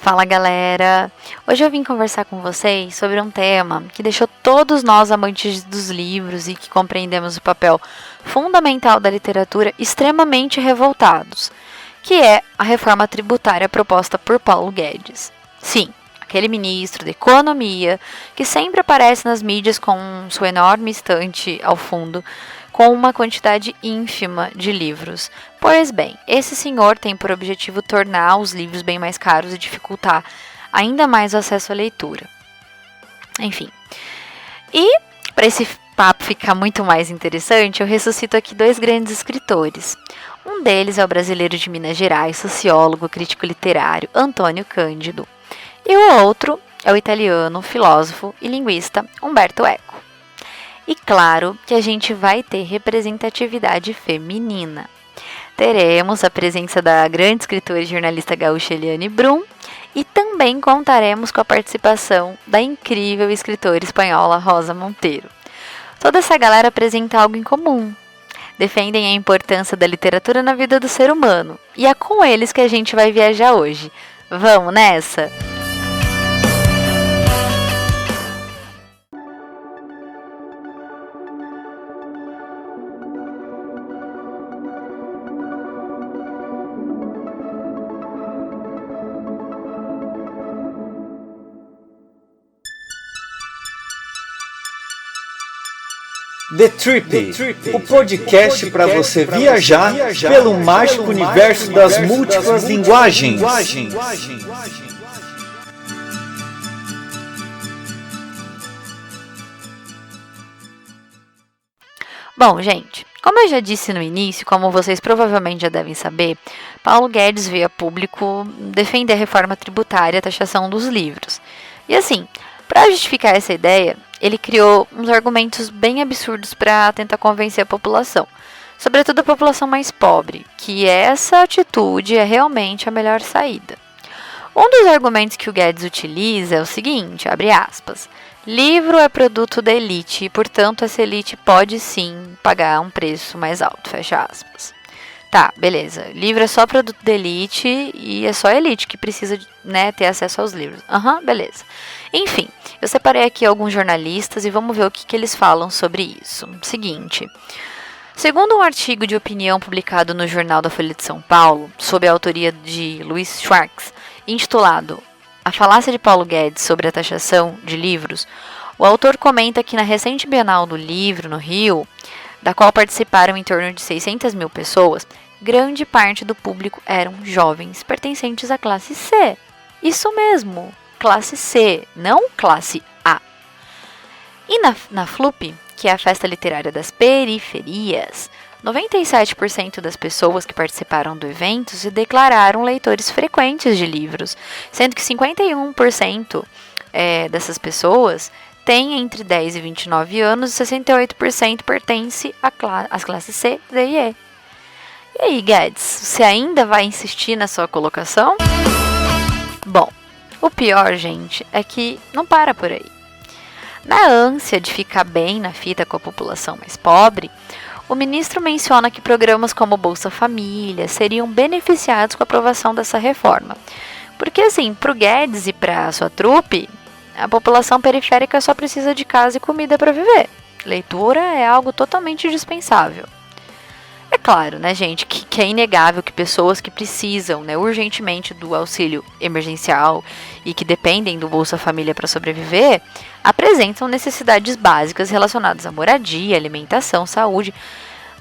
Fala galera! Hoje eu vim conversar com vocês sobre um tema que deixou todos nós amantes dos livros e que compreendemos o papel fundamental da literatura extremamente revoltados, que é a reforma tributária proposta por Paulo Guedes. Sim, aquele ministro da Economia que sempre aparece nas mídias com sua enorme estante ao fundo, com uma quantidade ínfima de livros. Pois bem, esse senhor tem por objetivo tornar os livros bem mais caros e dificultar ainda mais o acesso à leitura. Enfim. E, para esse papo ficar muito mais interessante, eu ressuscito aqui dois grandes escritores. Um deles é o brasileiro de Minas Gerais, sociólogo, crítico literário, Antônio Cândido. E o outro é o italiano, filósofo e linguista Umberto Eco. E claro que a gente vai ter representatividade feminina. Teremos a presença da grande escritora e jornalista gaúcha Eliane Brum e também contaremos com a participação da incrível escritora espanhola Rosa Monteiro. Toda essa galera apresenta algo em comum. Defendem a importância da literatura na vida do ser humano. E é com eles que a gente vai viajar hoje. Vamos nessa? The Trip, o podcast para você viajar pelo mágico universo das múltiplas linguagens. Bom, gente, como eu já disse no início, como vocês provavelmente já devem saber, Paulo Guedes veio a público defender a reforma tributária e a taxação dos livros. E assim, para justificar essa ideia, ele criou uns argumentos bem absurdos para tentar convencer a população, sobretudo a população mais pobre, que essa atitude é realmente a melhor saída. Um dos argumentos que o Guedes utiliza é o seguinte, abre aspas, livro é produto da elite e, portanto, essa elite pode sim pagar um preço mais alto, fecha aspas. Tá, beleza, livro é só produto da elite e é só a elite que precisa, ter acesso aos livros. Beleza. Enfim, eu separei aqui alguns jornalistas e vamos ver o que eles falam sobre isso. Seguinte, segundo um artigo de opinião publicado no Jornal da Folha de São Paulo, sob a autoria de Luiz Schwartz, intitulado A Falácia de Paulo Guedes sobre a taxação de livros, o autor comenta que na recente Bienal do Livro, no Rio, da qual participaram em torno de 600 mil pessoas, grande parte do público eram jovens pertencentes à classe C. Isso mesmo, classe C, não classe A. E na FLUP, que é a Festa Literária das Periferias, 97% das pessoas que participaram do evento se declararam leitores frequentes de livros, sendo que 51% dessas pessoas têm entre 10 e 29 anos e 68% pertence às classes C, D e E. E aí, Guedes, você ainda vai insistir na sua colocação? Bom, o pior, gente, é que não para por aí. Na ânsia de ficar bem na fita com a população mais pobre, o ministro menciona que programas como Bolsa Família seriam beneficiados com a aprovação dessa reforma. Porque, assim, para o Guedes e para a sua trupe, a população periférica só precisa de casa e comida para viver. Leitura é algo totalmente dispensável. É claro, gente, que é inegável que pessoas que precisam, urgentemente do auxílio emergencial e que dependem do Bolsa Família para sobreviver, apresentam necessidades básicas relacionadas à moradia, alimentação, saúde.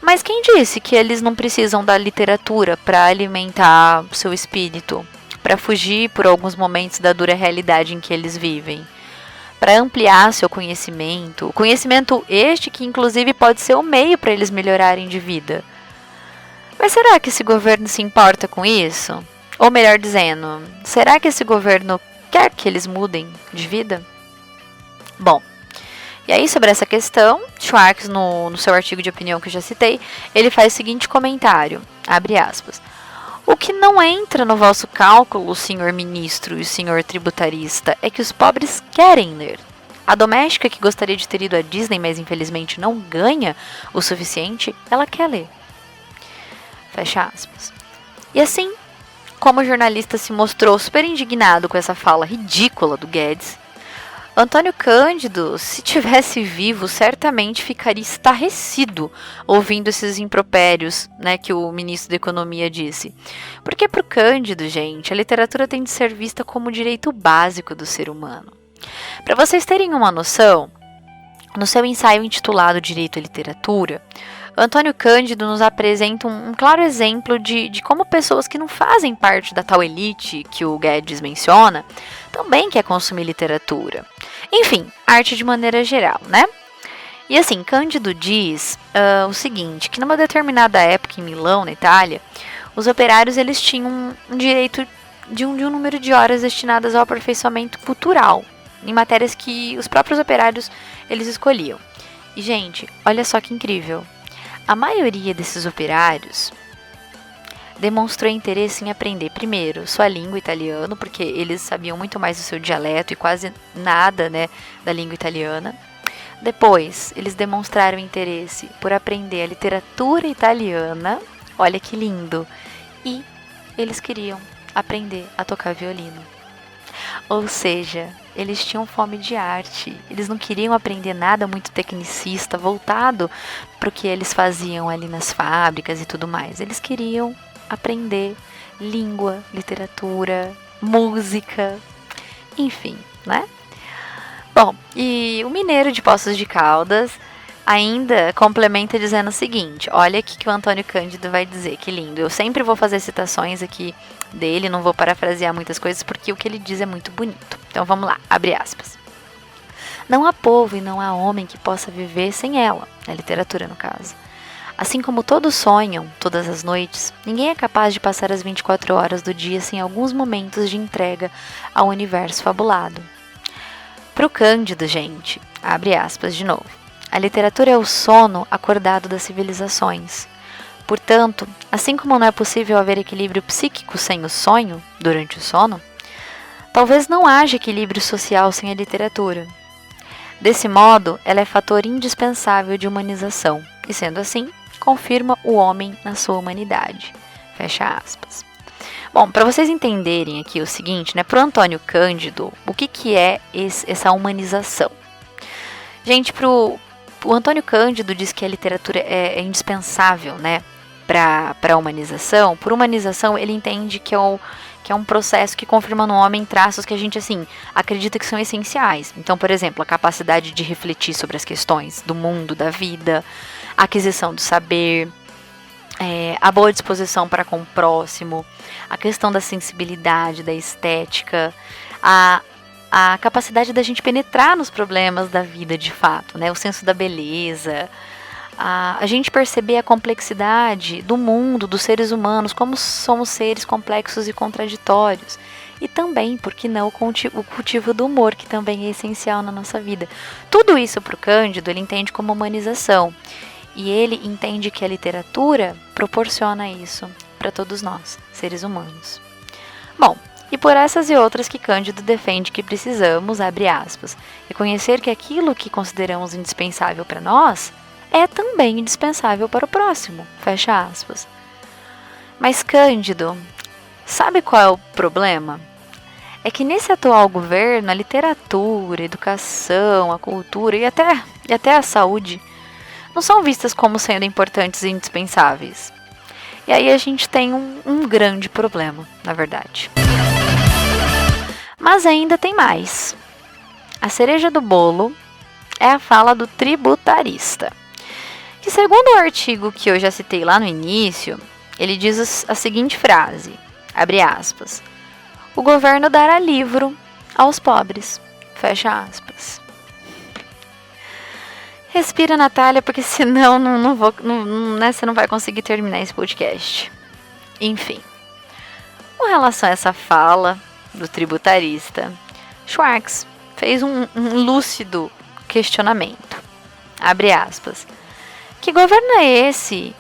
Mas quem disse que eles não precisam da literatura para alimentar seu espírito, para fugir por alguns momentos da dura realidade em que eles vivem? Para ampliar seu conhecimento, conhecimento este que inclusive pode ser o meio para eles melhorarem de vida. Mas será que esse governo se importa com isso? Ou melhor dizendo, será que esse governo quer que eles mudem de vida? Bom, e aí sobre essa questão, Schwartz, no seu artigo de opinião que eu já citei, ele faz o seguinte comentário, abre aspas, o que não entra no vosso cálculo, senhor ministro e senhor tributarista, é que os pobres querem ler. A doméstica que gostaria de ter ido à Disney, mas infelizmente não ganha o suficiente, ela quer ler. Fecha aspas. E assim, como o jornalista se mostrou super indignado com essa fala ridícula do Guedes, Antônio Cândido, se tivesse vivo, certamente ficaria estarrecido ouvindo esses impropérios, né, que o ministro da Economia disse. Porque para o Cândido, gente, a literatura tem de ser vista como direito básico do ser humano. Para vocês terem uma noção, no seu ensaio intitulado Direito à Literatura, Antônio Cândido nos apresenta um claro exemplo de como pessoas que não fazem parte da tal elite que o Guedes menciona também quer consumir literatura. Enfim, arte de maneira geral, né? E assim, Cândido diz o seguinte, que numa determinada época em Milão, na Itália, os operários eles tinham um direito de um número de horas destinadas ao aperfeiçoamento cultural, em matérias que os próprios operários eles escolhiam. E, gente, olha só que incrível. A maioria desses operários demonstrou interesse em aprender, primeiro, sua língua italiana, porque eles sabiam muito mais do seu dialeto e quase nada, né, da língua italiana. Depois, eles demonstraram interesse por aprender a literatura italiana, olha que lindo, e eles queriam aprender a tocar violino. Ou seja, eles tinham fome de arte, eles não queriam aprender nada muito tecnicista, voltado para o que eles faziam ali nas fábricas e tudo mais. Eles queriam aprender língua, literatura, música, enfim, né? Bom, e o mineiro de Poços de Caldas ainda complementa dizendo o seguinte, olha aqui que o Antônio Cândido vai dizer, que lindo. Eu sempre vou fazer citações aqui dele, não vou parafrasear muitas coisas, porque o que ele diz é muito bonito. Então vamos lá, abre aspas. Não há povo e não há homem que possa viver sem ela, na literatura no caso. Assim como todos sonham, todas as noites, ninguém é capaz de passar as 24 horas do dia sem alguns momentos de entrega ao universo fabulado. Pro Cândido, gente, abre aspas de novo. A literatura é o sono acordado das civilizações. Portanto, assim como não é possível haver equilíbrio psíquico sem o sonho, durante o sono, talvez não haja equilíbrio social sem a literatura. Desse modo, ela é fator indispensável de humanização, e sendo assim, confirma o homem na sua humanidade. Fecha aspas. Bom, para vocês entenderem aqui o seguinte, né, para o Antônio Cândido, o que é essa humanização? Gente, o Antônio Cândido diz que a literatura é indispensável, né, para a humanização. Por humanização, ele entende que é um processo que confirma no homem traços que a gente, assim, acredita que são essenciais. Então, por exemplo, a capacidade de refletir sobre as questões do mundo, da vida, a aquisição do saber, a boa disposição para com o próximo, a questão da sensibilidade, da estética, a capacidade da gente penetrar nos problemas da vida de fato, né? O senso da beleza, a gente perceber a complexidade do mundo, dos seres humanos, como somos seres complexos e contraditórios. E também, por que não, o cultivo do humor, que também é essencial na nossa vida. Tudo isso para o Cândido, ele entende como humanização. E ele entende que a literatura proporciona isso para todos nós, seres humanos. Bom, e por essas e outras que Cândido defende que precisamos, abre aspas, reconhecer que aquilo que consideramos indispensável para nós é também indispensável para o próximo, fecha aspas. Mas Cândido, sabe qual é o problema? É que nesse atual governo, a literatura, a educação, a cultura e até a saúde não são vistas como sendo importantes e indispensáveis. E aí a gente tem um grande problema, na verdade. Mas ainda tem mais. A cereja do bolo é a fala do tributarista, que segundo o artigo que eu já citei lá no início, ele diz a seguinte frase, abre aspas, o governo dará livro aos pobres, fecha aspas. Respira, Natália, porque senão você não vai conseguir terminar esse podcast. Enfim, com relação a essa fala do tributarista, Schwartz fez um lúcido questionamento. Abre aspas. Que governo é esse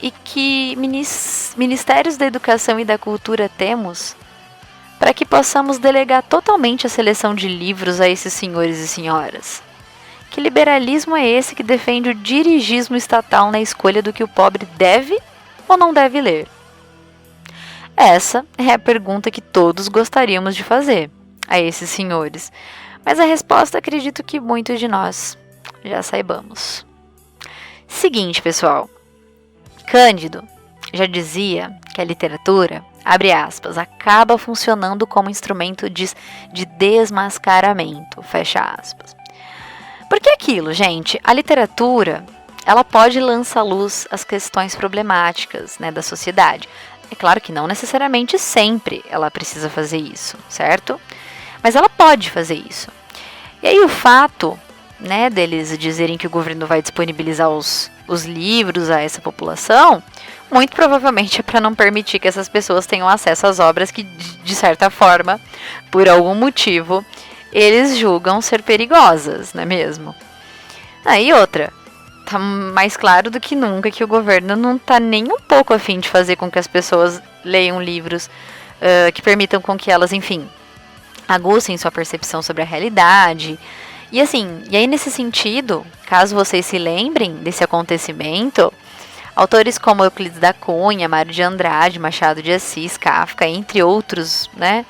e que ministérios da educação e da cultura temos para que possamos delegar totalmente a seleção de livros a esses senhores e senhoras? Que liberalismo é esse que defende o dirigismo estatal na escolha do que o pobre deve ou não deve ler? Essa é a pergunta que todos gostaríamos de fazer a esses senhores, mas a resposta acredito que muitos de nós já saibamos. Seguinte, pessoal, Cândido já dizia que a literatura, abre aspas, acaba funcionando como instrumento de desmascaramento, fecha aspas. Porque aquilo, gente, a literatura, ela pode lançar à luz as questões problemáticas, né, da sociedade. É claro que não necessariamente sempre ela precisa fazer isso, certo? Mas ela pode fazer isso. E aí o fato, né, deles dizerem que o governo vai disponibilizar os livros a essa população, muito provavelmente é para não permitir que essas pessoas tenham acesso às obras que, de certa forma, por algum motivo, eles julgam ser perigosas, não é mesmo? Aí outra, tá mais claro do que nunca que o governo não tá nem um pouco a fim de fazer com que as pessoas leiam livros que permitam com que elas, enfim, aguçem sua percepção sobre a realidade. E assim, e aí nesse sentido, caso vocês se lembrem desse acontecimento, autores como Euclides da Cunha, Mário de Andrade, Machado de Assis, Kafka, entre outros, né,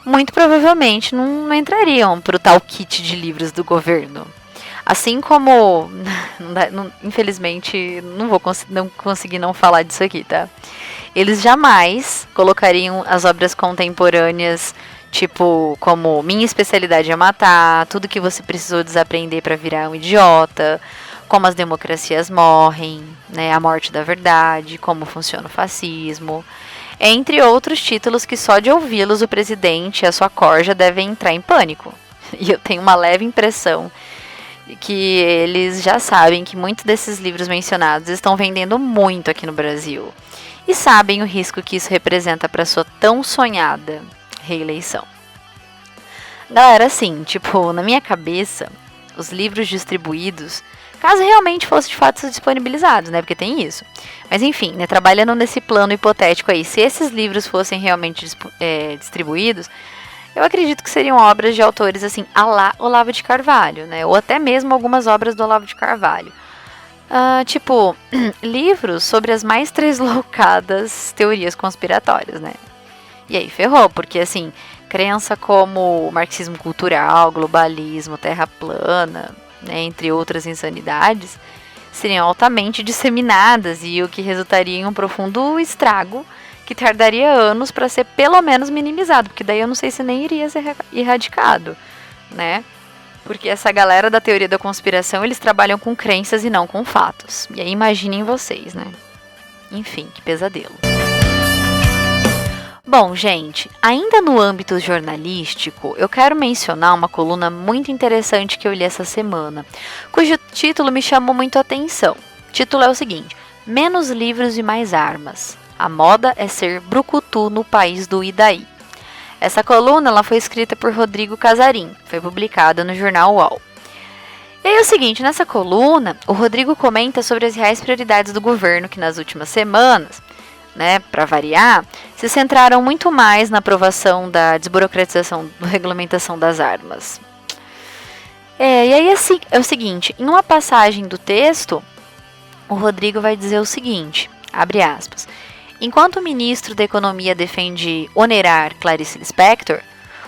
muito provavelmente não entrariam para o tal kit de livros do governo. Assim como, infelizmente, não conseguir não falar disso aqui, tá? Eles jamais colocariam as obras contemporâneas, tipo, como Minha Especialidade é Matar, Tudo que Você Precisou Desaprender para Virar um Idiota, Como as Democracias Morrem, né, A Morte da Verdade, Como Funciona o Fascismo, entre outros títulos que só de ouvi-los o presidente e a sua corja devem entrar em pânico. E eu tenho uma leve impressão que eles já sabem que muitos desses livros mencionados estão vendendo muito aqui no Brasil. E sabem o risco que isso representa para sua tão sonhada reeleição. Galera, assim, tipo, na minha cabeça, os livros distribuídos, caso realmente fossem de fato disponibilizados, né, porque tem isso. Mas enfim, né, trabalhando nesse plano hipotético aí, se esses livros fossem realmente distribuídos, eu acredito que seriam obras de autores assim, à la Olavo de Carvalho, né, ou até mesmo algumas obras do Olavo de Carvalho. Tipo, livros sobre as mais tresloucadas teorias conspiratórias, né. E aí ferrou, porque assim, crença como marxismo cultural, globalismo, terra plana, né, entre outras insanidades, seriam altamente disseminadas e o que resultaria em um profundo estrago que tardaria anos para ser pelo menos minimizado, porque daí eu não sei se nem iria ser erradicado, né? Porque essa galera da teoria da conspiração, eles trabalham com crenças e não com fatos. E aí imaginem vocês, né? Enfim, que pesadelo. Bom, gente, ainda no âmbito jornalístico, eu quero mencionar uma coluna muito interessante que eu li essa semana, cujo título me chamou muito a atenção. O título é o seguinte: Menos livros e mais armas. A moda é ser brucutu no país do Idaí. Essa coluna ela foi escrita por Rodrigo Casarim, foi publicada no jornal UOL. E aí é o seguinte, nessa coluna, o Rodrigo comenta sobre as reais prioridades do governo que nas últimas semanas, né, para variar, se centraram muito mais na aprovação da desburocratização da regulamentação das armas. E aí é o seguinte, em uma passagem do texto, o Rodrigo vai dizer o seguinte, abre aspas: enquanto o ministro da Economia defende onerar Clarice Lispector,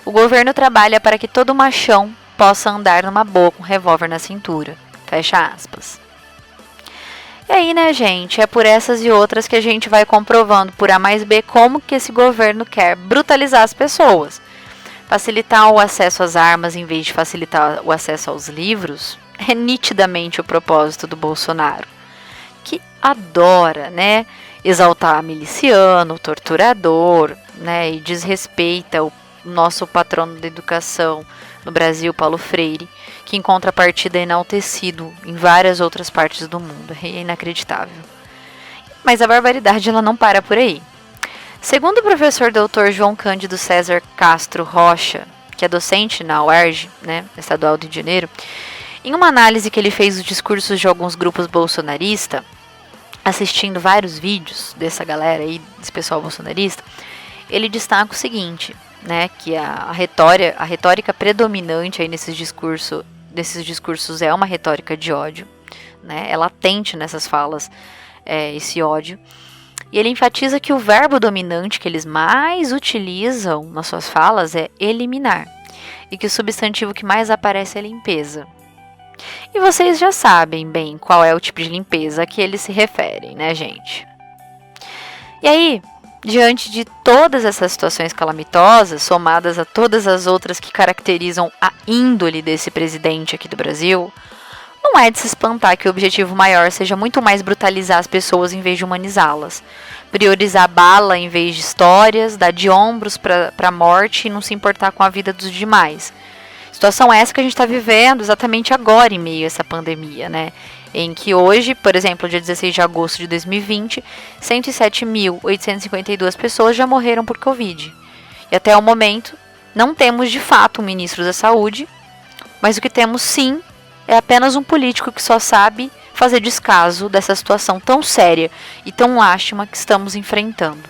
o governo trabalha para que todo machão possa andar numa boa com um revólver na cintura. Fecha aspas. E aí, né, gente, é por essas e outras que a gente vai comprovando por A mais B como que esse governo quer brutalizar as pessoas. Facilitar o acesso às armas em vez de facilitar o acesso aos livros é nitidamente o propósito do Bolsonaro, que adora, né, exaltar miliciano, torturador, né, e desrespeita o nosso patrono da educação no Brasil, Paulo Freire, que em contrapartida é enaltecido em várias outras partes do mundo. É inacreditável. Mas a barbaridade ela não para por aí. Segundo o professor Dr. João Cândido César Castro Rocha, que é docente na UERJ, né, estadual do Rio de Janeiro, em uma análise que ele fez dos discursos de alguns grupos bolsonaristas, assistindo vários vídeos dessa galera aí, desse pessoal bolsonarista, ele destaca o seguinte, né, que a retórica predominante aí desses discursos é uma retórica de ódio, né, é latente nessas falas esse ódio, E ele enfatiza que o verbo dominante que eles mais utilizam nas suas falas é eliminar, e que o substantivo que mais aparece é limpeza. E vocês já sabem bem qual é o tipo de limpeza a que eles se referem, né, gente? E aí, diante de todas essas situações calamitosas, somadas a todas as outras que caracterizam a índole desse presidente aqui do Brasil, não é de se espantar que o objetivo maior seja muito mais brutalizar as pessoas em vez de humanizá-las. Priorizar bala em vez de histórias, dar de ombros para a morte e não se importar com a vida dos demais. Situação essa que a gente está vivendo exatamente agora em meio a essa pandemia, né? Em que hoje, por exemplo, dia 16 de agosto de 2020, 107.852 pessoas já morreram por Covid. E até o momento, não temos de fato um ministro da saúde, mas o que temos sim é apenas um político que só sabe fazer descaso dessa situação tão séria e tão lástima que estamos enfrentando.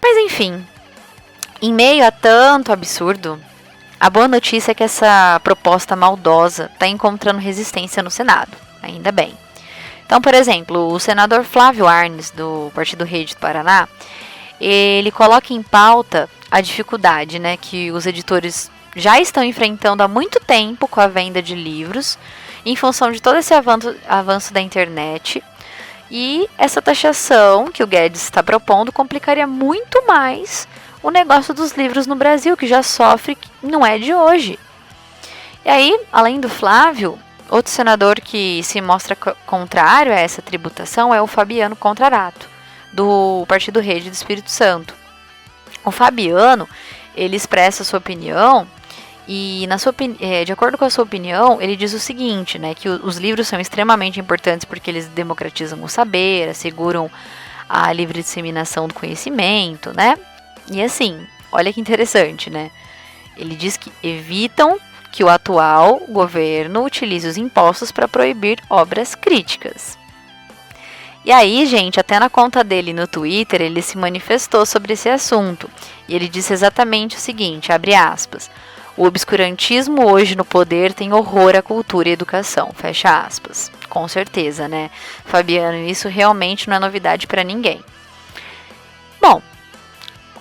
Mas enfim, em meio a tanto absurdo, a boa notícia é que essa proposta maldosa está encontrando resistência no Senado, ainda bem. Então, por exemplo, o senador Flávio Arnes, do Partido Rede do Paraná, ele coloca em pauta a dificuldade, né, que os editores já estão enfrentando há muito tempo com a venda de livros, em função de todo esse avanço da internet. E essa taxação que o Guedes está propondo complicaria muito mais o negócio dos livros no Brasil, que já sofre, não é de hoje. E aí, além do Flávio, outro senador que se mostra contrário a essa tributação é o Fabiano Contarato, do Partido Rede do Espírito Santo. O Fabiano, ele expressa sua opinião e, de acordo com a sua opinião, ele diz o seguinte, né, que os livros são extremamente importantes porque eles democratizam o saber, asseguram a livre disseminação do conhecimento, né? E assim, olha que interessante, né? Ele diz que evitam que o atual governo utilize os impostos para proibir obras críticas. E aí, gente, até na conta dele no Twitter, ele se manifestou sobre esse assunto. E ele disse exatamente o seguinte, abre aspas, o obscurantismo hoje no poder tem horror à cultura e educação, fecha aspas. Com certeza, né? Fabiano, isso realmente não é novidade para ninguém. Bom,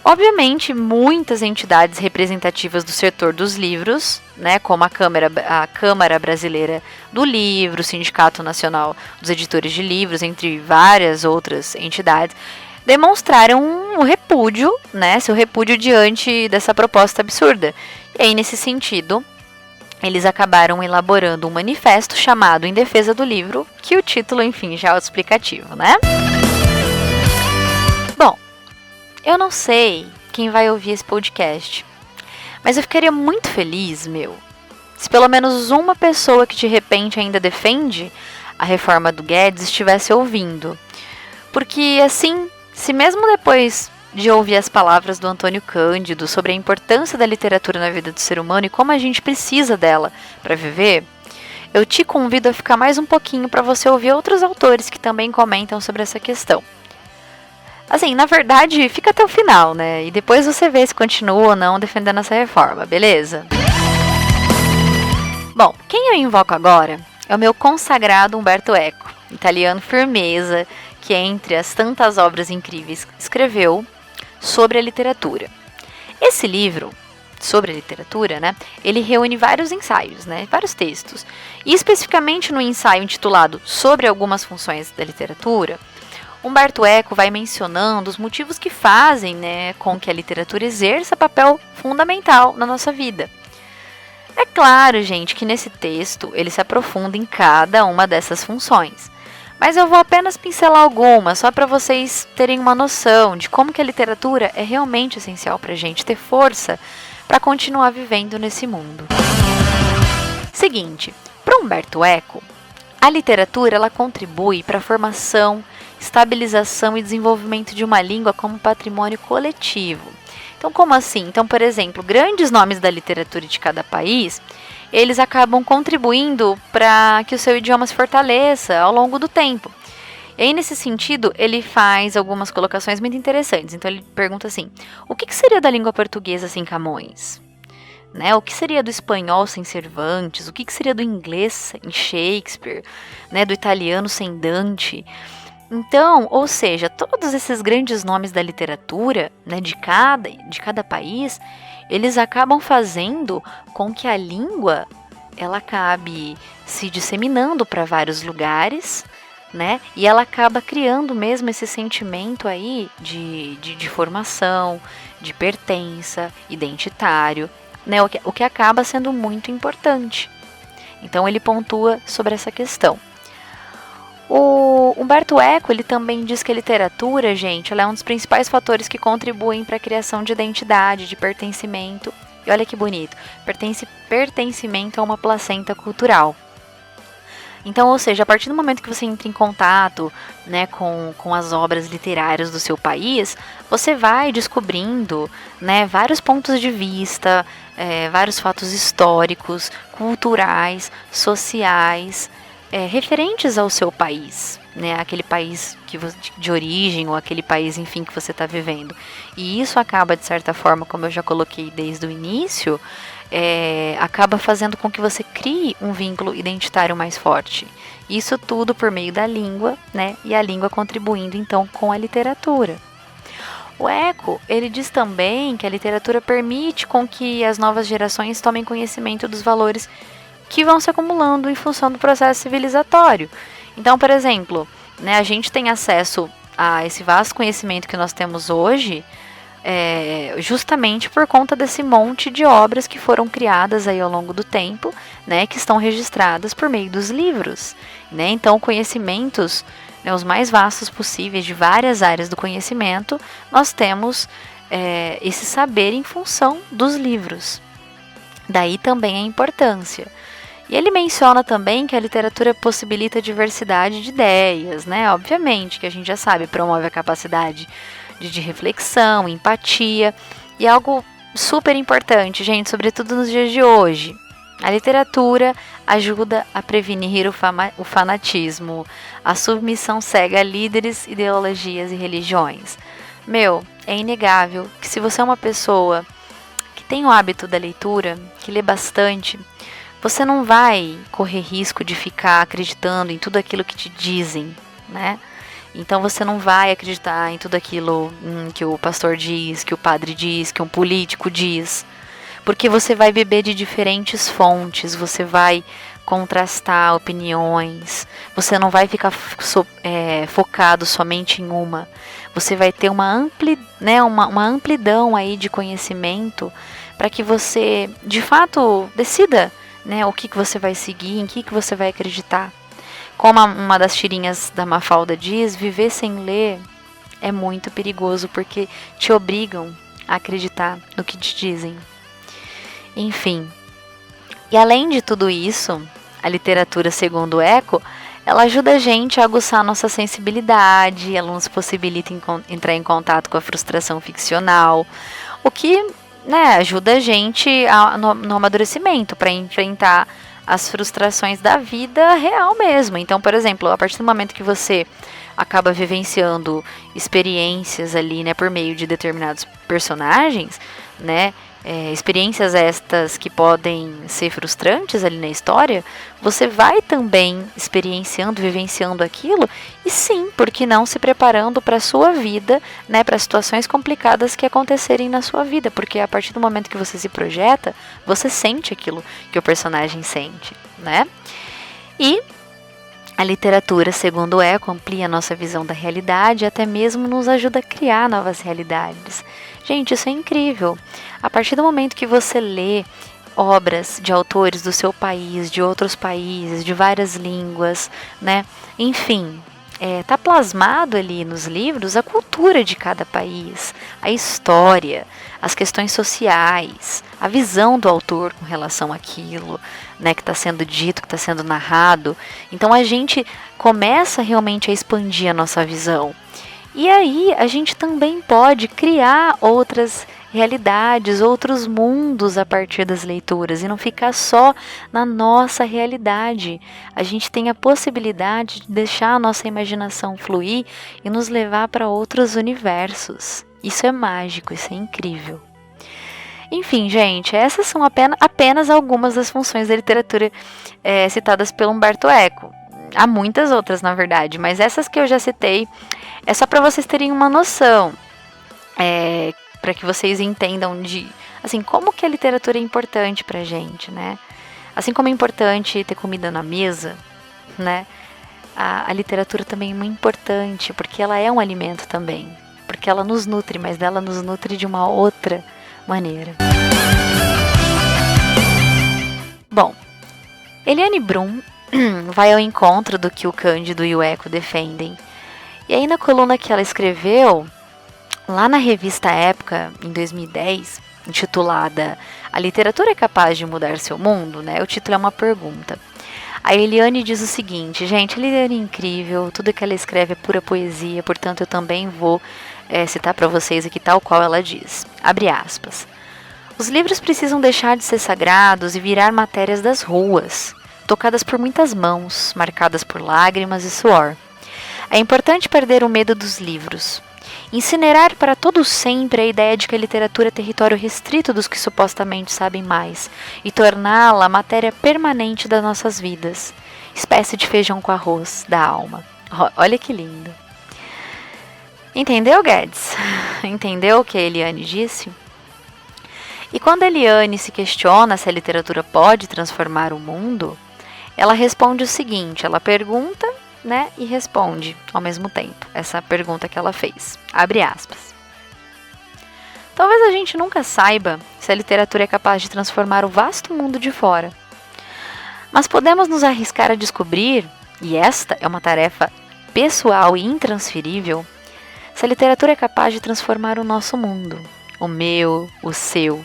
obviamente, muitas entidades representativas do setor dos livros, né, como a Câmara Brasileira do Livro, o Sindicato Nacional dos Editores de Livros, entre várias outras entidades, demonstraram um repúdio, né, seu repúdio diante dessa proposta absurda. E aí, nesse sentido, eles acabaram elaborando um manifesto chamado Em Defesa do Livro, que o título, enfim, já é autoexplicativo, né? Bom, eu não sei quem vai ouvir esse podcast, mas eu ficaria muito feliz, se pelo menos uma pessoa que de repente ainda defende a reforma do Guedes estivesse ouvindo. Porque assim, se mesmo depois de ouvir as palavras do Antônio Cândido sobre a importância da literatura na vida do ser humano e como a gente precisa dela para viver, eu te convido a ficar mais um pouquinho para você ouvir outros autores que também comentam sobre essa questão. Assim, na verdade, fica até o final, né? E depois você vê se continua ou não defendendo essa reforma, beleza? Bom, quem eu invoco agora é o meu consagrado Umberto Eco, italiano firmeza, que entre as tantas obras incríveis escreveu sobre a literatura. Esse livro, sobre a literatura, né, ele reúne vários ensaios, né, vários textos. E especificamente no ensaio intitulado Sobre algumas funções da literatura, Umberto Eco vai mencionando os motivos que fazem, né, com que a literatura exerça papel fundamental na nossa vida. É claro, gente, que nesse texto ele se aprofunda em cada uma dessas funções. Mas eu vou apenas pincelar algumas, só para vocês terem uma noção de como que a literatura é realmente essencial para a gente ter força para continuar vivendo nesse mundo. Seguinte, para Umberto Eco, a literatura ela contribui para a formação, estabilização e desenvolvimento de uma língua como patrimônio coletivo. Então, como assim? Então, por exemplo, grandes nomes da literatura de cada país, eles acabam contribuindo para que o seu idioma se fortaleça ao longo do tempo. E aí, nesse sentido, ele faz algumas colocações muito interessantes. Então, ele pergunta assim, o que seria da língua portuguesa sem Camões? Né? O que seria do espanhol sem Cervantes? O que seria do inglês sem Shakespeare? Né? Do italiano sem Dante? Então, ou seja, todos esses grandes nomes da literatura, né, de cada país, eles acabam fazendo com que a língua ela acabe se disseminando para vários lugares, né? E ela acaba criando mesmo esse sentimento aí de formação, de pertença, identitário, né? O que acaba sendo muito importante. Então ele pontua sobre essa questão. O Umberto Eco, ele também diz que a literatura, gente, ela é um dos principais fatores que contribuem para a criação de identidade, de pertencimento. E olha que bonito, pertencimento a uma placenta cultural. Então, ou seja, a partir do momento que você entra em contato, né, com as obras literárias do seu país, você vai descobrindo, né, vários pontos de vista, vários fatos históricos, culturais, sociais, referentes ao seu país, né, aquele país de origem ou aquele país, enfim, que você está vivendo. E isso acaba, de certa forma, como eu já coloquei desde o início, acaba fazendo com que você crie um vínculo identitário mais forte. Isso tudo por meio da língua, né, e a língua contribuindo, então, com a literatura. O Eco, ele diz também que a literatura permite com que as novas gerações tomem conhecimento dos valores que vão se acumulando em função do processo civilizatório. Então, por exemplo, né, a gente tem acesso a esse vasto conhecimento que nós temos hoje, justamente por conta desse monte de obras que foram criadas aí ao longo do tempo, né, que estão registradas por meio dos livros, né? Então, conhecimentos, né, os mais vastos possíveis de várias áreas do conhecimento, nós temos esse saber em função dos livros. Daí também a importância. E ele menciona também que a literatura possibilita diversidade de ideias, né? Obviamente, que a gente já sabe, promove a capacidade de reflexão, empatia, e algo super importante, gente, sobretudo nos dias de hoje. A literatura ajuda a prevenir o fanatismo, a submissão cega a líderes, ideologias e religiões. É inegável que se você é uma pessoa que tem o hábito da leitura, que lê bastante, você não vai correr risco de ficar acreditando em tudo aquilo que te dizem, né? Então você não vai acreditar em tudo aquilo que o pastor diz, que o padre diz, que um político diz. Porque você vai beber de diferentes fontes, você vai contrastar opiniões, você não vai ficar focado somente em uma. Você vai ter uma amplidão aí de conhecimento para que você, de fato, decida, né, o que você vai seguir, em que você vai acreditar. Como uma das tirinhas da Mafalda diz, viver sem ler é muito perigoso, porque te obrigam a acreditar no que te dizem. Enfim, e além de tudo isso, a literatura, segundo Eco, ela ajuda a gente a aguçar a nossa sensibilidade, ela nos possibilita entrar em contato com a frustração ficcional, o que, né, ajuda a gente no amadurecimento para enfrentar as frustrações da vida real mesmo. Então, por exemplo, a partir do momento que você acaba vivenciando experiências ali, né, por meio de determinados personagens, né, experiências estas que podem ser frustrantes ali na história, você vai também experienciando, vivenciando aquilo, e sim, por que não se preparando para a sua vida, né, para situações complicadas que acontecerem na sua vida, porque a partir do momento que você se projeta, você sente aquilo que o personagem sente, né? E a literatura, segundo Eco, amplia a nossa visão da realidade e até mesmo nos ajuda a criar novas realidades. Gente, isso é incrível. A partir do momento que você lê obras de autores do seu país, de outros países, de várias línguas, né? Enfim, tá plasmado ali nos livros a cultura de cada país, a história, as questões sociais, a visão do autor com relação àquilo, né, que está sendo dito, que está sendo narrado. Então a gente começa realmente a expandir a nossa visão. E aí a gente também pode criar outras realidades, outros mundos a partir das leituras e não ficar só na nossa realidade. A gente tem a possibilidade de deixar a nossa imaginação fluir e nos levar para outros universos. Isso é mágico, isso é incrível. Enfim, gente, essas são apenas algumas das funções da literatura citadas pelo Umberto Eco. há muitas outras, na verdade, mas essas que eu já citei é só para vocês terem uma noção, para que vocês entendam assim, como que a literatura é importante pra gente, né? Assim como é importante ter comida na mesa, né? A literatura também é muito importante, porque ela é um alimento também. Porque ela nos nutre, mas ela nos nutre de uma outra maneira. Bom, Eliane Brum vai ao encontro do que o Cândido e o Eco defendem. E aí na coluna que ela escreveu, lá na revista Época, em 2010, intitulada A Literatura é Capaz de Mudar Seu Mundo, né? O título é uma pergunta. A Eliane diz o seguinte: gente, a Eliane é incrível, tudo que ela escreve é pura poesia, portanto eu também vou citar para vocês aqui tal qual ela diz. Abre aspas. Os livros precisam deixar de ser sagrados e virar matérias das ruas, tocadas por muitas mãos, marcadas por lágrimas e suor. É importante perder o medo dos livros. Incinerar para todo sempre a ideia de que a literatura é território restrito dos que supostamente sabem mais e torná-la matéria permanente das nossas vidas, espécie de feijão com arroz da alma. Olha que lindo. Entendeu, Guedes? Entendeu o que a Eliane disse? E quando a Eliane se questiona se a literatura pode transformar o mundo, ela responde o seguinte, ela pergunta, né, e responde ao mesmo tempo essa pergunta que ela fez. Abre aspas. Talvez a gente nunca saiba se a literatura é capaz de transformar o vasto mundo de fora. Mas podemos nos arriscar a descobrir, e esta é uma tarefa pessoal e intransferível, se a literatura é capaz de transformar o nosso mundo, o meu, o seu.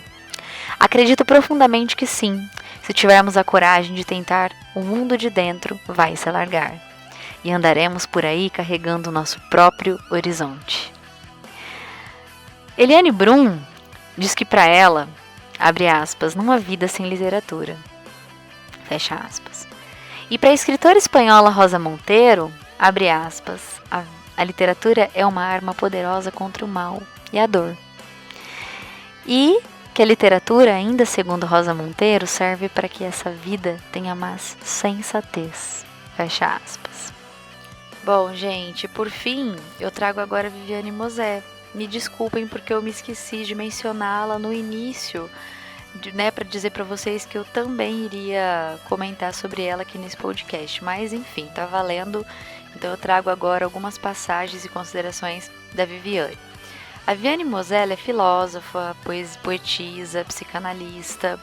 Acredito profundamente que sim, se tivermos a coragem de tentar, o mundo de dentro vai se alargar. E andaremos por aí carregando o nosso próprio horizonte. Eliane Brum diz que para ela, abre aspas, não há vida sem literatura, fecha aspas. E para a escritora espanhola Rosa Monteiro, abre aspas, a literatura é uma arma poderosa contra o mal e a dor. E que a literatura, ainda segundo Rosa Monteiro, serve para que essa vida tenha mais sensatez, fecha aspas. Bom, gente, por fim, eu trago agora a Viviane Mosé. Me desculpem porque eu me esqueci de mencioná-la no início, né, para dizer para vocês que eu também iria comentar sobre ela aqui nesse podcast. Mas, enfim, tá valendo. Então eu trago agora algumas passagens e considerações da Viviane. A Viviane Mosé é filósofa, poetisa, psicanalista.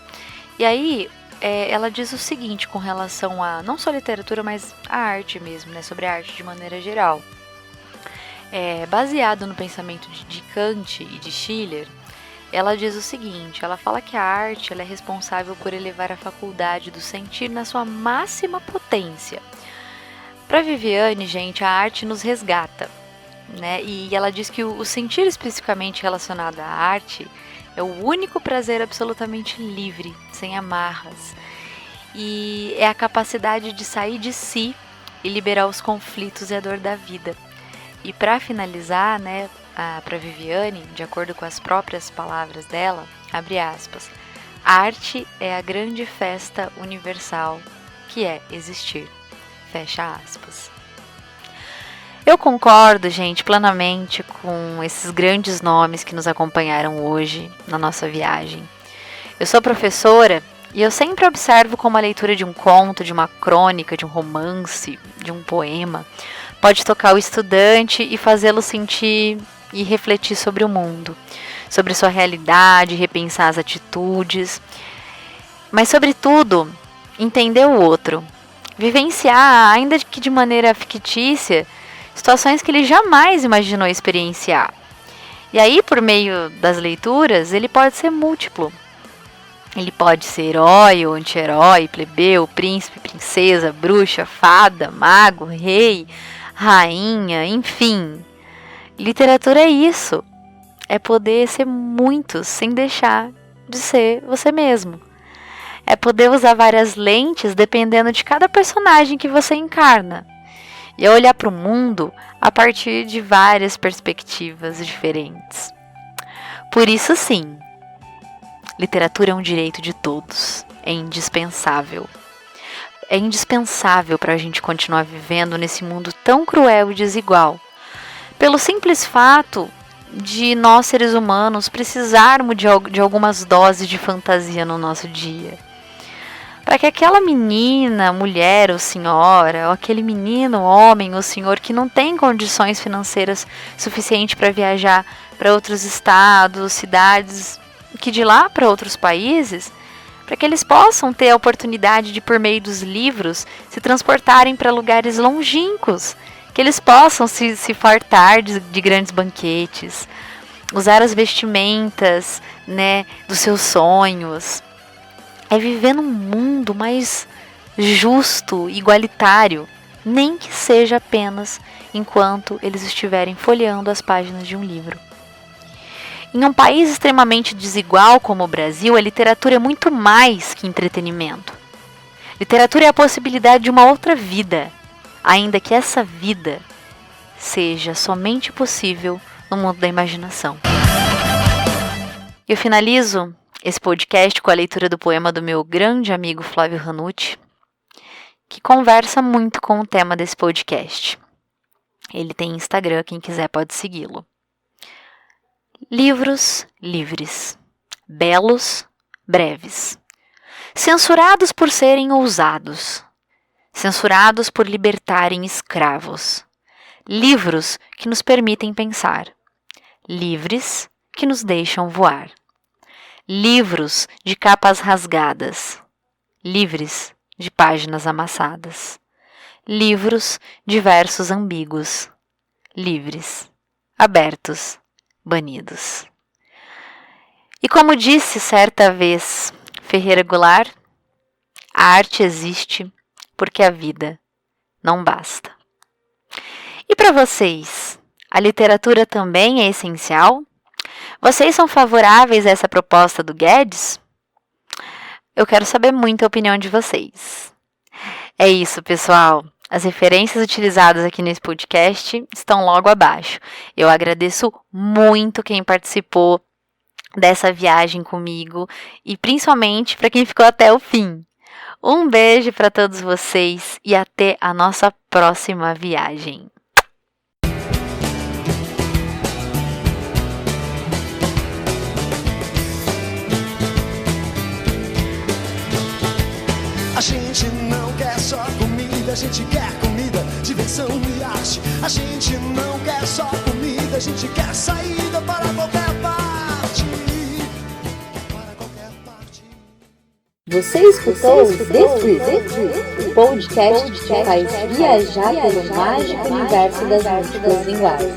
E aí, ela diz o seguinte com relação a não só a literatura, mas a arte mesmo, né, sobre a arte de maneira geral. Baseado no pensamento de Kant e de Schiller, ela diz o seguinte, ela fala que a arte ela é responsável por elevar a faculdade do sentir na sua máxima potência. Para Viviane, gente, a arte nos resgata, né? E ela diz que o sentir especificamente relacionado à arte é o único prazer absolutamente livre, sem amarras. E é a capacidade de sair de si e liberar os conflitos e a dor da vida. E para finalizar, né, para Viviane, de acordo com as próprias palavras dela, abre aspas, a arte é a grande festa universal que é existir, fecha aspas. Eu concordo, gente, plenamente com esses grandes nomes que nos acompanharam hoje na nossa viagem. Eu sou professora e eu sempre observo como a leitura de um conto, de uma crônica, de um romance, de um poema, pode tocar o estudante e fazê-lo sentir e refletir sobre o mundo, sobre sua realidade, repensar as atitudes, mas, sobretudo, entender o outro, vivenciar, ainda que de maneira fictícia, situações que ele jamais imaginou experienciar. E aí, por meio das leituras, ele pode ser múltiplo. Ele pode ser herói ou anti-herói, plebeu, príncipe, princesa, bruxa, fada, mago, rei, rainha, enfim. Literatura é isso. É poder ser muitos sem deixar de ser você mesmo. É poder usar várias lentes dependendo de cada personagem que você encarna. E é olhar para o mundo a partir de várias perspectivas diferentes. Por isso, sim, literatura é um direito de todos, é indispensável. é indispensável para a gente continuar vivendo nesse mundo tão cruel e desigual. Pelo simples fato de nós, seres humanos, precisarmos de algumas doses de fantasia no nosso dia. Para que aquela menina, mulher ou senhora, ou aquele menino, homem ou senhor que não tem condições financeiras suficientes para viajar para outros estados, cidades, que de lá para outros países, para que eles possam ter a oportunidade de, por meio dos livros, se transportarem para lugares longínquos, que eles possam se fartar de grandes banquetes, usar as vestimentas, né, dos seus sonhos. É viver num mundo mais justo, igualitário, nem que seja apenas enquanto eles estiverem folheando as páginas de um livro. Em um país extremamente desigual como o Brasil, a literatura é muito mais que entretenimento. Literatura é a possibilidade de uma outra vida, ainda que essa vida seja somente possível no mundo da imaginação. Eu finalizo esse podcast com a leitura do poema do meu grande amigo Flávio Ranucci, que conversa muito com o tema desse podcast. Ele tem Instagram, quem quiser pode segui-lo. Livros livres, belos, breves, censurados por serem ousados, censurados por libertarem escravos, livros que nos permitem pensar, livres que nos deixam voar. Livros de capas rasgadas, livres de páginas amassadas, livros de versos ambíguos, livres, abertos, banidos. E como disse certa vez Ferreira Goulart, a arte existe porque a vida não basta. E para vocês, a literatura também é essencial? Vocês são favoráveis a essa proposta do Guedes? Eu quero saber muito a opinião de vocês. É isso, pessoal. As referências utilizadas aqui nesse podcast estão logo abaixo. Eu agradeço muito quem participou dessa viagem comigo e principalmente para quem ficou até o fim. Um beijo para todos vocês e até a nossa próxima viagem. A gente não quer só comida, a gente quer comida, diversão e arte. A gente não quer só comida, a gente quer saída para qualquer parte. Para qualquer parte. Você escutou The Trip, o podcast que te faz viajar pelo mágico universo das múltiplas linguagens.